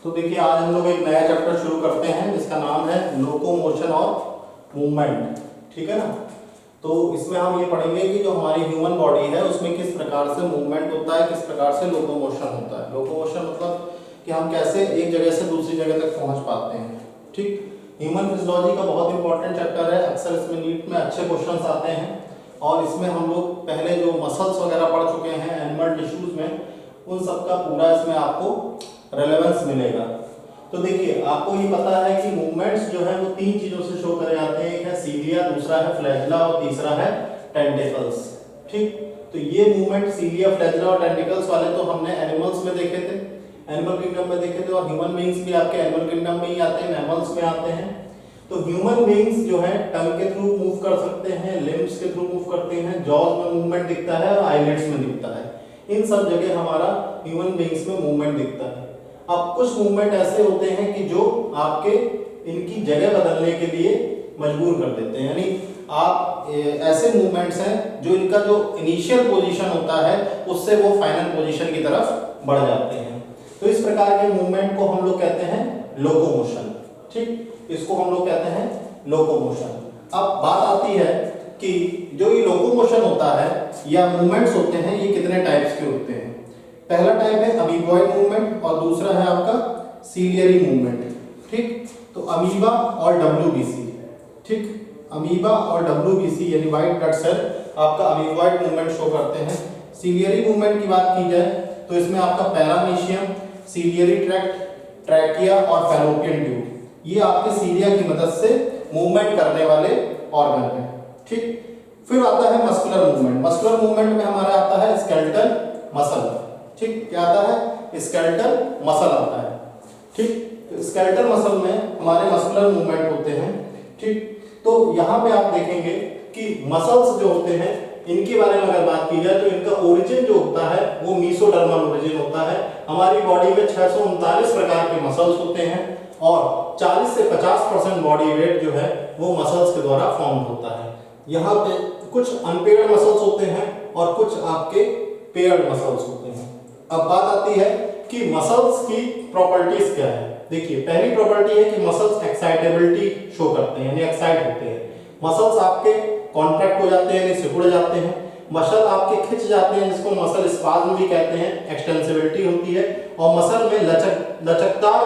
तो देखिए आज हम लोग एक नया चैप्टर शुरू करते हैं जिसका नाम है लोकोमोशन और मूवमेंट। ठीक है ना। तो इसमें हम ये पढ़ेंगे कि जो हमारी ह्यूमन बॉडी है उसमें किस प्रकार से मूवमेंट होता है, किस प्रकार से लोकोमोशन होता है। लोकोमोशन मतलब कि हम कैसे एक जगह से दूसरी जगह तक पहुंच पाते हैं। ठीक, ह्यूमन फिजियोलॉजी का बहुत इंपॉर्टेंट चैप्टर है। अक्सर इसमें नीट में अच्छे क्वेश्चंस आते हैं और इसमें हम लोग पहले जो मसल्स वगैरह पढ़ चुके हैं एनिमल टिश्यूज में, उन सब का पूरा इसमें आपको रेलेवेंस मिलेगा। तो देखिए आपको ये पता है कि मूवमेंट्स जो है वो तीन चीजों से शो करे जाते हैं। एक है सीलिया, दूसरा है फ्लैजिला और तीसरा है टेंटिकल्स। ठीक, तो ये मूवमेंट सीलिया, फ्लैजिला और टेंटिकल्स वाले तो हमने एनिमल्स में देखे थे, एनिमल किंगडम में देखे थे, और ह्यूमन बीइंग्स भी आपके एनिमल किंगडम में ही आते हैं, मैमल्स में आते हैं। तो ह्यूमन बीइंग्स जो है टंग के थ्रू मूव कर सकते हैं, लिम्स के थ्रू मूव करते हैं, जॉज में मूवमेंट दिखता है और आईलेट्स में दिखता है। इन सब जगह हमारा ह्यूमन बीइंग्स में मूवमेंट दिखता है। अब कुछ मूवमेंट ऐसे होते हैं कि जो आपके इनकी जगह बदलने के लिए मजबूर कर देते हैं, यानी आप ऐसे मूवमेंट्स हैं जो इनका जो इनिशियल पोजीशन होता है उससे वो फाइनल पोजीशन की तरफ बढ़ जाते हैं। तो इस प्रकार के मूवमेंट को हम लोग कहते हैं लोकोमोशन। ठीक, इसको हम लोग कहते हैं लोकोमोशन। अब बात आती है कि जो ये लोकोमोशन होता है या मूवमेंट्स होते हैं ये कितने टाइप्स के होते हैं। पहला टाइप है अमीबॉइड मूवमेंट और दूसरा है आपका सीलियरी मूवमेंट। ठीक, तो अमीबा और डब्ल्यूबीसी। ठीक, अमीबा और डब्ल्यूबीसी यानी व्हाइट ब्लड सेल आपका अमीबॉइड मूवमेंट शो करते हैं। सीलियरी मूवमेंट की बात की जाए तो इसमें आपका पैरामीशियम, सीलियरी ट्रैक्ट, ट्रैकिया और फैलोपियन ट्यूब ये आपके सीलिया की मदद से मूवमेंट करने वाले ऑर्गन हैं। ठीक, फिर आता है मस्कुलर मूवमेंट। मस्कुलर मूवमेंट में हमारा आता है स्केलेटल मसल। ठीक, क्या आता है? स्केलेटल मसल आता है। ठीक, तो स्केलेटल मसल में हमारे मस्कुलर मूवमेंट होते हैं। ठीक, तो यहाँ पे आप देखेंगे कि मसल्स जो होते हैं इनके बारे में अगर बात की जाए तो इनका ओरिजिन जो होता है वो मीसोडर्मल ओरिजिन होता है। हमारी बॉडी में 639 प्रकार के मसल्स होते हैं और 40 से 50% बॉडी वेट जो है वो मसल्स के द्वारा फॉर्म होता है। यहाँ पे कुछ अनपेयर्ड मसल्स होते हैं और कुछ आपके पेयर्ड मसल्स होते हैं। अब बात आती है कि मसल्स की प्रॉपर्टीज क्या है। देखिए पहली प्रॉपर्टी है कि मसल्स एक्साइटेबिलिटी शो करते हैं, यानी एक्साइट होते हैं। मसल्स आपके कॉन्ट्रैक्ट हो जाते हैं, यानी सिकुड़ जाते हैं। मसल आपके खिंच जाते हैं जिसको मसल स्पाज्म भी कहते हैं, एक्सटेंसिबिलिटी होती है। और मसल में लचकदार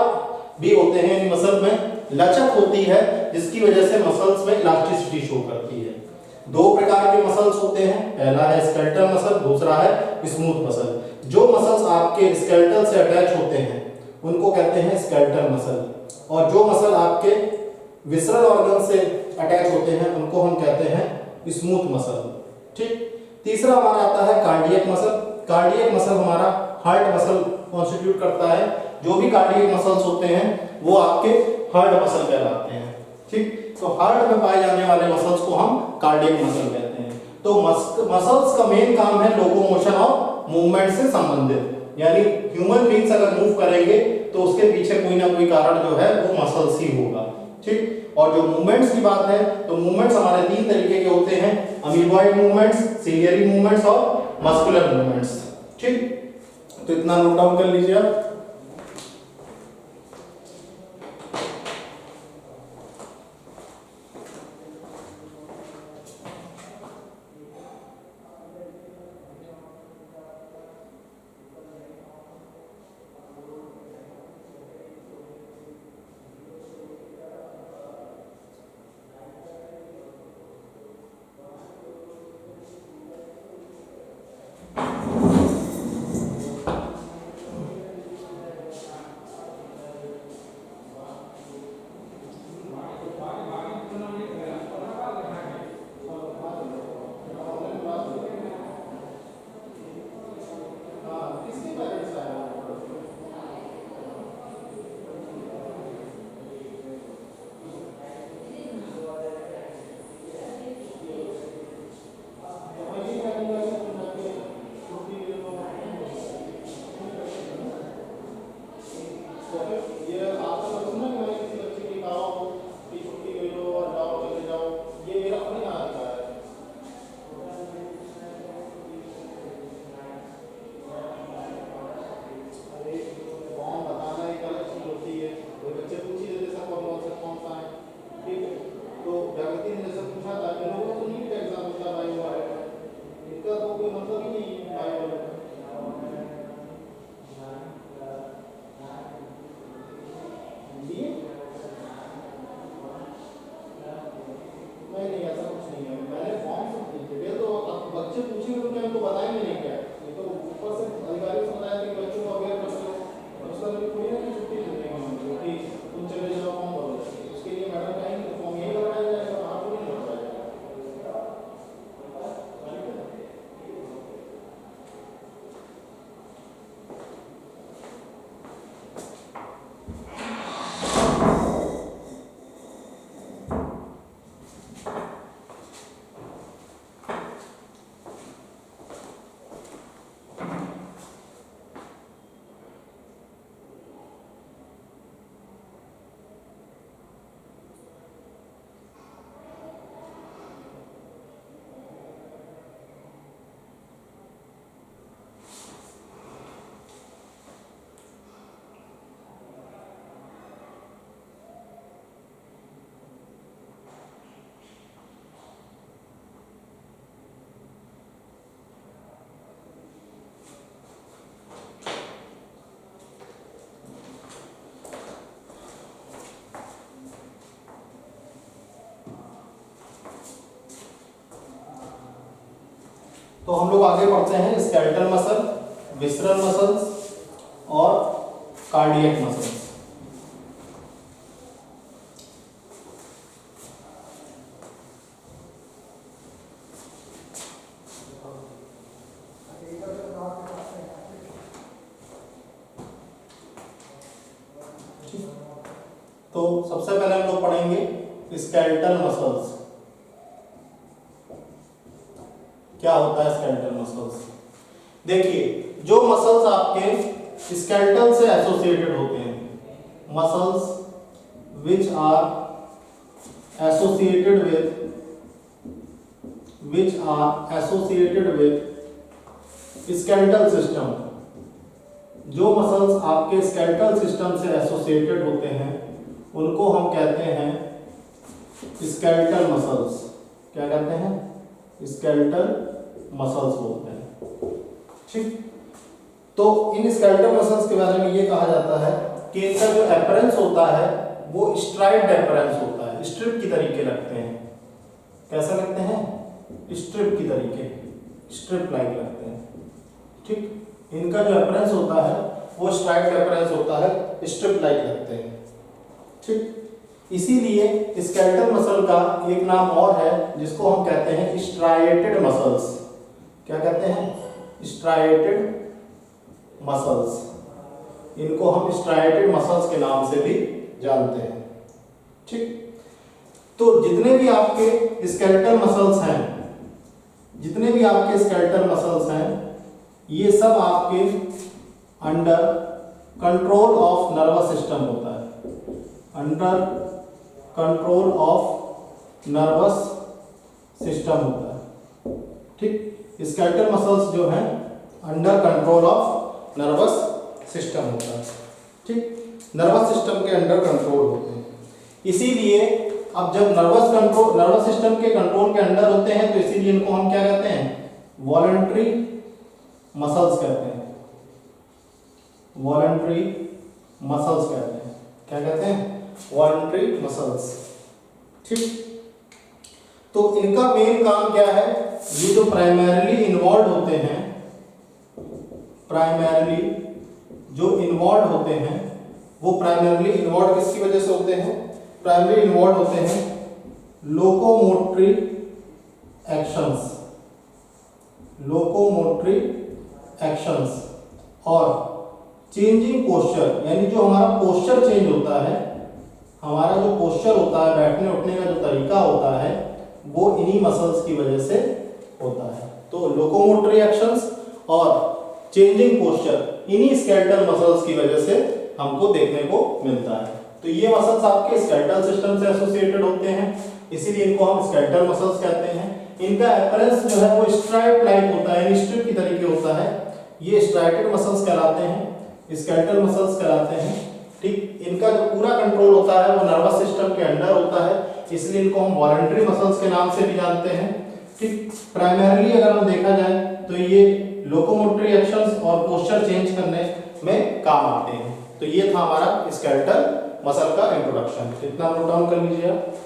भी होते हैं, यानी मसल में लचक होती है जिसकी वजह से मसल्स में इलास्टिसिटी शो करती है। दो प्रकार के मसल्स होते हैं, पहला है स्केलेटल मसल, दूसरा है स्मूथ मसल। जो मसल्स आपके स्केलेटल से अटैच होते हैं उनको कहते हैं स्केलेटल मसल और जो मसल आपके विसरल ऑर्गन से अटैच होते हैं उनको हम कहते हैं स्मूथ मसल। ठीक, तीसरा हमारा आता है कार्डियक मसल। कार्डियक मसल हमारा हार्ट मसल कॉन्स्टिट्यूट करता है। जो भी कार्डियक मसल्स होते हैं वो आपके हार्ट मसल कहलाते हैं। ठीक, तो हार्ट में पाए जाने वाले मसल्स को हम कार्डियक मसल कहते हैं। तो मसल्स का मेन काम है लोकोमोशन और मूवमेंट से संबंधित, यानी ह्यूमन बीइंग्स अगर मूव करेंगे तो उसके पीछे कोई ना कोई कारण जो है वो मसल्स ही होगा। ठीक, और जो मूवमेंट्स की बात है तो मूवमेंट्स हमारे तीन तरीके के होते हैं, अमीबॉइड मूवमेंट्स, सीलियरी मूवमेंट्स और मस्कुलर मूवमेंट्स। ठीक, तो इतना नोट डाउन कर लीजिए आप। तो हम लोग आगे पढ़ते हैं स्केलेटल मसल, विसरल मसल्स और कार्डियक मसल्स। तो सबसे पहले हम लोग पढ़ेंगे स्केलेटल मसल्स। क्या होता है स्केलेटल मसल्स? देखिए, जो मसल्स आपके स्केलेटल से एसोसिएटेड होते हैं, muscles which are associated with skeletal system, जो मसल्स आपके स्केलेटल सिस्टम से एसोसिएटेड होते हैं उनको हम कहते हैं स्केलेटल मसल्स। क्या कहते हैं? स्केलेटल मसल्स बोलते हैं। ठीक, तो इन स्केलेटल मसल्स के बारे में ये कहा जाता है कि इनका जो अपीयरेंस होता है वो स्ट्राइप्ड अपीयरेंस होता है, स्ट्रिप की तरीके लगते हैं। कैसे लगते हैं? स्ट्रिप की तरीके, स्ट्रिप लाइक लगते हैं। ठीक, इनका जो अपीयरेंस होता है वो स्ट्राइप्ड अपीयरेंस होता है, स्ट्रिप लाइक लगते हैं। ठीक, इसीलिए स्केलेटल मसल का एक नाम और है जिसको हम कहते हैं स्ट्राइएटेड मसल्स। क्या कहते हैं? Striated muscles. इनको हम स्ट्राइएटेड मसल्स के नाम से भी जानते हैं। ठीक, तो जितने भी आपके स्केलेटल मसल्स हैं, ये सब आपके under control of nervous system होता है, under control of nervous system होता है। ठीक, स्केलेटल मसल्स जो हैं under control of nervous system होता है। ठीक, नर्वस सिस्टम के अंडर कंट्रोल होते हैं। इसीलिए अब जब नर्वस सिस्टम के कंट्रोल के अंडर होते हैं तो इसीलिए इनको हम क्या कहते हैं? वॉलंटरी मसल्स कहते हैं। वॉलंटरी मसल्स कहते हैं। क्या कहते हैं? Voluntary muscles. ठीक, तो इनका मेन काम क्या है? ये जो प्राइमरीली इन्वॉल्व होते हैं, वो प्राइमरीली इन्वॉल्व किसकी वजह से होते हैं? प्राइमरी इन्वॉल्व होते हैं लोकोमोटरी एक्शंस और चेंजिंग पोस्चर, यानी जो हमारा पोस्चर चेंज होता है, हमारा जो पोस्चर होता है, बैठने उठने का जो तरीका होता है, वो इन्हीं मसल्स की वजह से होता है। तो लोकोमोटरी एक्शंस और चेंजिंग पोस्चर इन्हीं स्केलेटल मसल्स की वजह से हमको देखने को मिलता है। तो ये मसल्स आपके स्केलेटल सिस्टम से एसोसिएटेड होते हैं, इसीलिए इनको हम स्केलेटल मसल्स कहते हैं। इनका अपीयरेंस जो है वो स्ट्राइप लाइक होता है, यानी स्ट्रिप की तरीके होता है। ये स्ट्राइएटेड मसल्स कहलाते हैं, स्केलेटल मसल्स कहलाते हैं। ठीक, इनका जो पूरा कंट्रोल होता है वो नर्वस सिस्टम के अंडर होता है, इसलिए इनको हम वॉलंटरी मसल्स के नाम से भी जानते हैं। ठीक, प्राइमरीली अगर हम देखा जाए तो ये लोकोमोटरी एक्शंस और पोस्चर चेंज करने में काम आते हैं। तो ये था हमारा स्केलेटल मसल का इंट्रोडक्शन। इतना नोट डाउन कर लीजिए आप।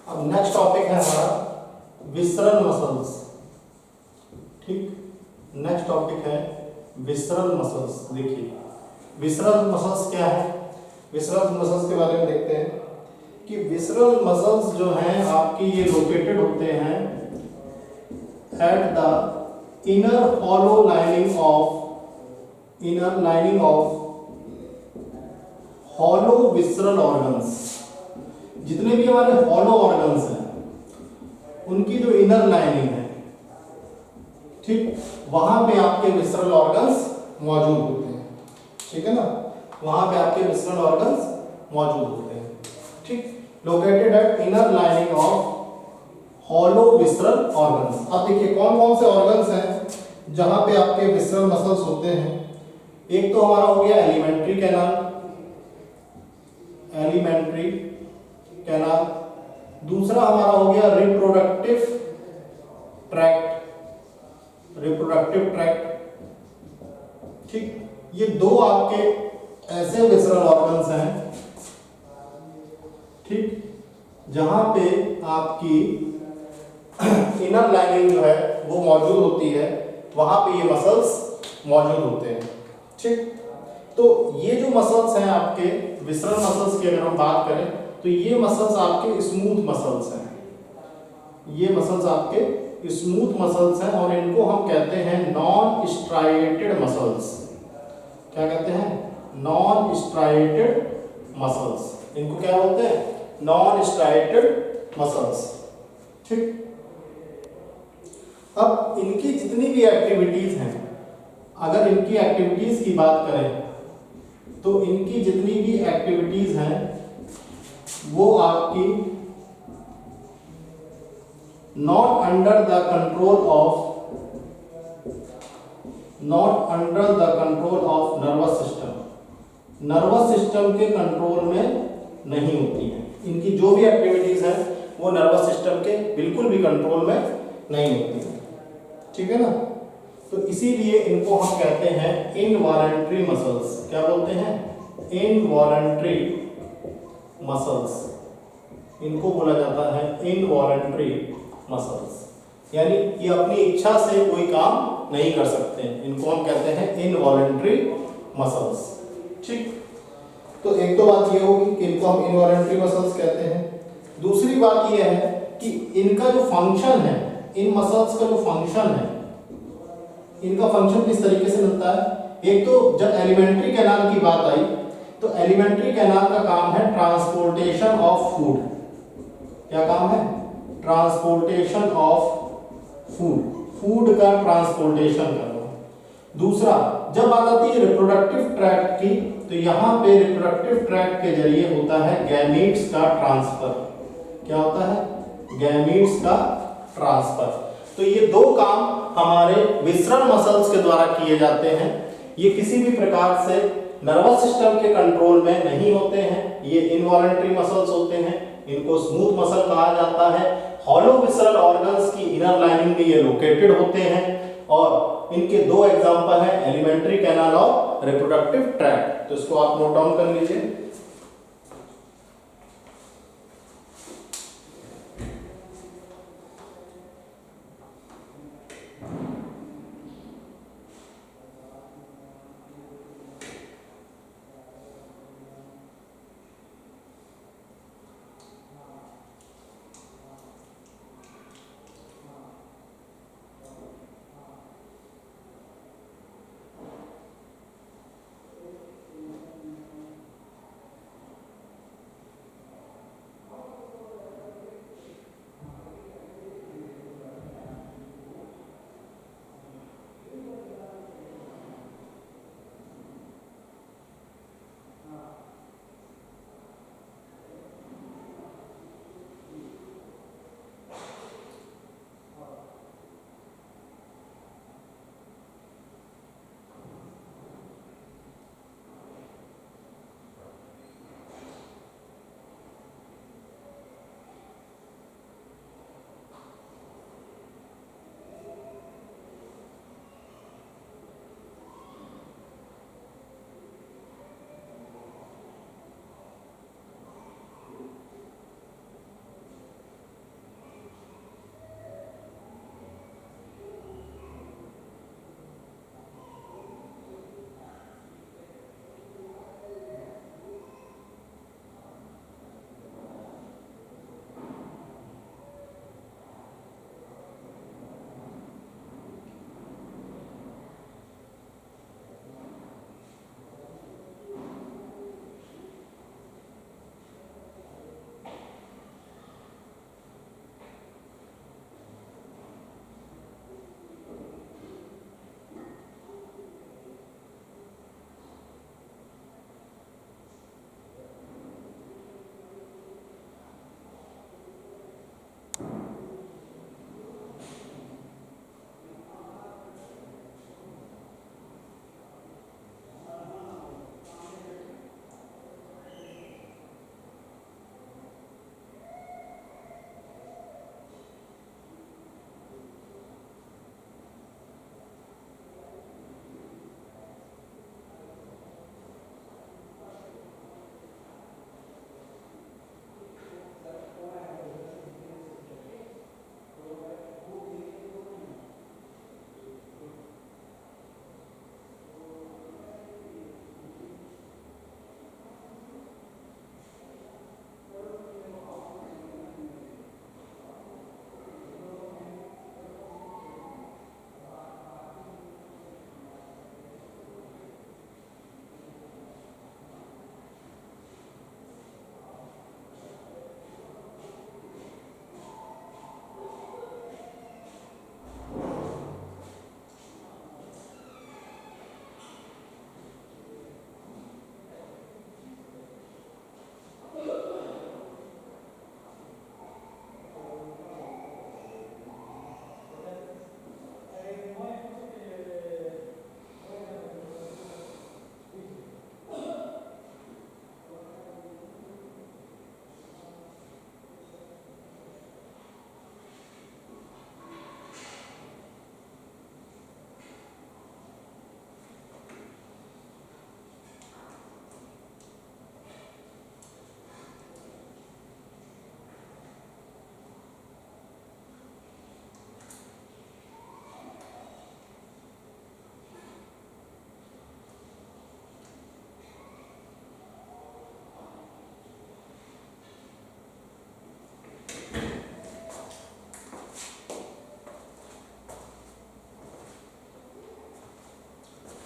अब नेक्स्ट टॉपिक है हमारा विसरल मसल्स। ठीक, नेक्स्ट टॉपिक है विसरल मसल्स। देखिए विसरल मसल्स क्या है, विसरल मसल्स के बारे में देखते हैं कि विसरल मसल्स जो हैं आपकी ये लोकेटेड होते हैं at the inner hollow lining of hollow visceral organs. जितने भी हमारे हॉलो ऑर्गन्स हैं उनकी जो इनर लाइनिंग है, ठीक, वहां पे आपके विसरल ऑर्गन्स मौजूद होते हैं। ठीक है ना, वहां पे आपके विसरल ऑर्गन्स मौजूद होते हैं। ठीक, located at inner lining of hollow visceral organs. अब देखिए कौन कौन से ऑर्गन्स हैं जहां पे आपके विसरल मसल्स होते हैं। एक तो हमारा हो गया एलिमेंट्री कैनाल, दूसरा हमारा हो गया रिप्रोडक्टिव ट्रैक्ट। ठीक, ये दो आपके ऐसे विसरल ऑर्गन्स हैं, ठीक, जहां पे आपकी इनर लाइनिंग जो है वो मौजूद होती है, वहां पे ये मसल्स मौजूद होते हैं। ठीक, तो ये जो मसल्स हैं आपके विसरल मसल्स की अगर हम बात करें तो ये मसल्स आपके स्मूथ मसल्स हैं, ये मसल्स आपके स्मूथ मसल्स हैं और इनको हम कहते हैं नॉन स्ट्राइएटेड मसल्स। क्या कहते हैं? Non striated muscles. इनको क्या बोलते हैं? Non striated muscles. ठीक, अब इनकी जितनी भी एक्टिविटीज हैं, अगर इनकी एक्टिविटीज की बात करें तो इनकी जितनी भी एक्टिविटीज हैं वो आपकी not under the control of nervous system के कंट्रोल में नहीं होती है। इनकी जो भी एक्टिविटीज हैं वो नर्वस सिस्टम के बिल्कुल भी कंट्रोल में नहीं होती है। ठीक है ना, तो इसीलिए इनको हम कहते हैं इनवॉलंटरी मसल्स। क्या बोलते हैं? Involuntary muscles. इनको बोला जाता है इनवॉलंटरी मसल्स, यानी ये अपनी इच्छा से कोई काम नहीं कर सकते, इनको हम कहते हैं इनवॉलंटरी मसल्स। ठीक, तो एक तो बात ये होगी कि इनको हम इनवॉलंटरी मसल्स कहते हैं। दूसरी बात ये है कि इनका जो फंक्शन है, इन मसल्स का जो फंक्शन है, इनका फंक्शन किस तरीके से मिलता है। एक तो जब एलिमेंट्री कैनाल की बात आई तो एलिमेंट्री कैनाल का काम है ट्रांसपोर्टेशन ऑफ फूड। क्या काम है? ट्रांसपोर्टेशन ऑफ फूड का ट्रांसपोर्टेशन करना। दूसरा, जब बात आती है रिप्रोडक्टिव ट्रैक्ट की, तो यहां पे रिप्रोडक्टिव ट्रैक्ट के जरिए होता है गैमीट्स का ट्रांसफर। क्या होता है? गैमीट्स का ट्रांसफर। तो ये दो काम हमारे विसरल मसल्स के द्वारा किए जाते हैं। ये किसी भी प्रकार से नर्वस सिस्टम के कंट्रोल में नहीं होते हैं, ये इनवॉलंटरी मसल्स होते हैं। इनको स्मूथ मसल कहा जाता है। हॉलो विसरल ऑर्गन्स की इनर लाइनिंग में ये लोकेटेड होते हैं और इनके दो एग्जांपल हैं, एलिमेंट्री कैनाल और रिप्रोडक्टिव ट्रैक्ट। तो इसको आप नोट डाउन कर लीजिए।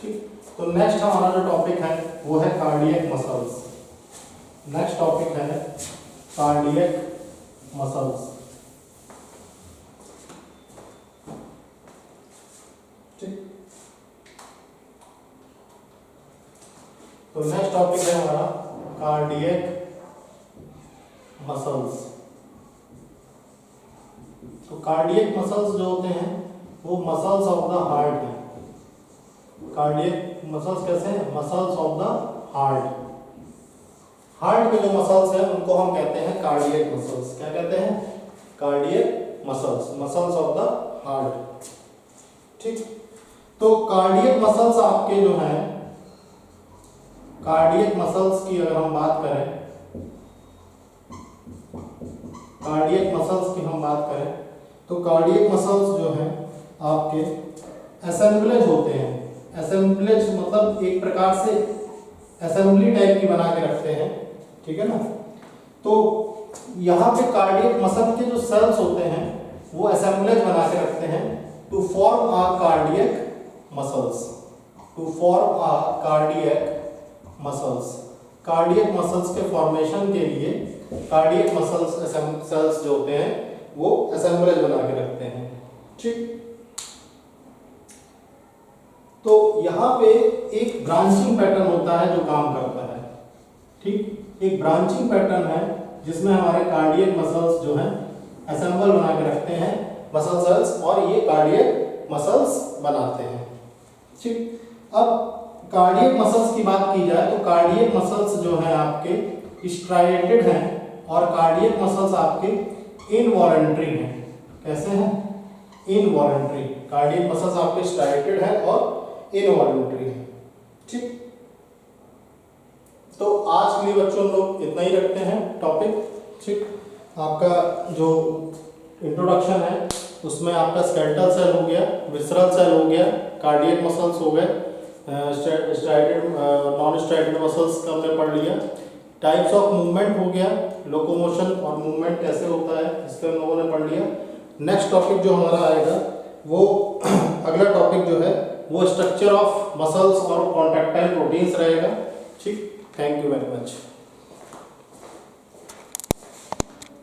ठीक, तो नेक्स्ट हमारा जो टॉपिक है वो है कार्डियक मसल्स। नेक्स्ट टॉपिक है कार्डियक मसल्स। ठीक, तो नेक्स्ट टॉपिक है हमारा कार्डियक मसल्स। तो कार्डियक मसल्स जो होते हैं वो मसल्स ऑफ द हार्ट है। कार्डियक मसल्स कैसे हैं? Muscles of the heart. Heart के जो मसल्स हैं उनको हम कहते हैं कार्डियक मसल्स। क्या कहते हैं? Cardiac muscles, muscles of the heart. ठीक, तो कार्डियक मसल्स आपके जो हैं, कार्डियक मसल्स की अगर हम बात करें, कार्डियक मसल्स की हम बात करें तो कार्डियक मसल्स जो हैं आपके असेंबलेज होते हैं। असेंबलेज मतलब एक प्रकार से असेंबली टाइप की बना के रखते हैं, ठीक है ना। तो यहाँ पे कार्डियक मसल के जो सेल्स होते हैं वो असेंबलेज बना के रखते हैं to form a cardiac muscles, to form a cardiac muscles. Cardiac muscles के फॉर्मेशन के लिए कार्डियक मसल्स सेल्स जो होते हैं वो असेंबलेज बना के रखते हैं। ठीक, तो यहाँ पे एक ब्रांचिंग पैटर्न होता है जो काम करता है। ठीक, एक ब्रांचिंग पैटर्न है जिसमें हमारे कार्डियक मसल्स जो हैं असेंबल बना के रखते हैं मसल सेल्स, और ये कार्डियक मसल्स बनाते हैं। ठीक, अब कार्डियक मसल्स की बात की जाए तो कार्डियक मसल्स जो हैं आपके स्ट्राइएटेड हैं और कार्डियक मसल्स आपके इनवॉलंटरी हैं। कैसे हैं? इनवॉलंटरी। कार्डियक मसल्स आपके स्ट्राइएटेड हैं और इनवॉलंटरी है। ठीक, तो आज के लिए बच्चों हम लोग इतना ही रखते हैं टॉपिक। ठीक, आपका जो इंट्रोडक्शन है उसमें आपका स्केलेटल सेल हो गया, विसरल सेल हो गया, कार्डियक मसल्स हो गए, स्ट्राइडेड नॉन स्ट्राइडेड मसल्स का हमने पढ़ लिया, टाइप्स ऑफ मूवमेंट हो गया, लोकोमोशन और मूवमेंट कैसे होता है इसके हम लोगों ने पढ़ लिया। नेक्स्ट टॉपिक जो हमारा आएगा वो अगला टॉपिक जो है वो स्ट्रक्चर ऑफ मसल्स और कॉन्ट्रैक्टाइल प्रोटीन्स रहेगा। ठीक, थैंक यू वेरी मच।